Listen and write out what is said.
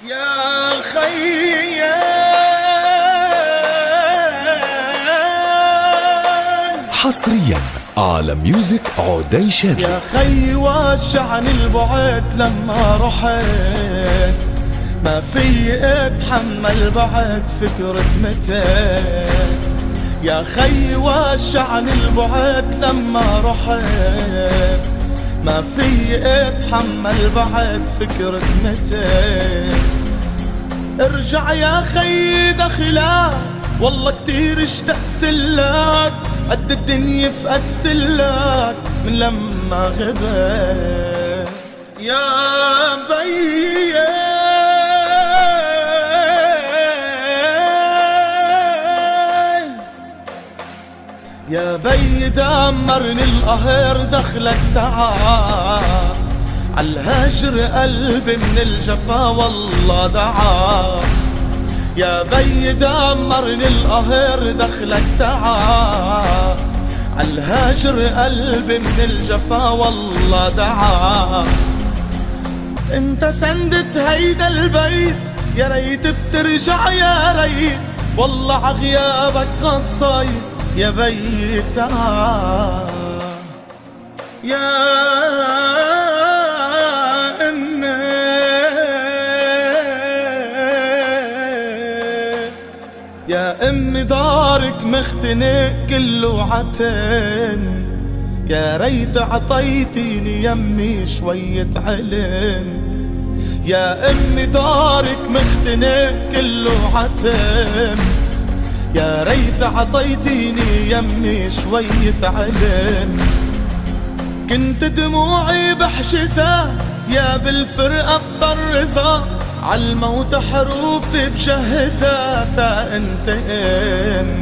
يا خي حصريا على ميوزك عودي شادي. يا خي وجعني البعد لما رحت، ما في اتحمل بعد فكرة متى. يا خي وجعني البعد لما رحت، ما في اتحمل بعد فكرة متى. ارجع يا خي دخلك، والله كتير اشتقت لك، قد الدنيا فقدت لك من لما غبت. يا بي يا بي دمرني القهر دخلك تعال، عالهجر قلبي من الجفا والله دعا. يا بي دمرني القهر دخلك تعال، عالهجر قلبي من الجفا والله دعا. انت سندت هيدا البيت، يا ريت بترجع يا ريت، والله عغيابك قصيت يا بي تعال. يا يا امي دارك مختنق كله عتن، يا ريت عطيتيني يمي شوية علم. يا امي دارك مختنق كله عتن، يا ريت عطيتيني يمي شوية علم. كنت دموعي بحشزات يا بالفرقة بطرزات، عالموت حروفي بجهزها تا انتقم.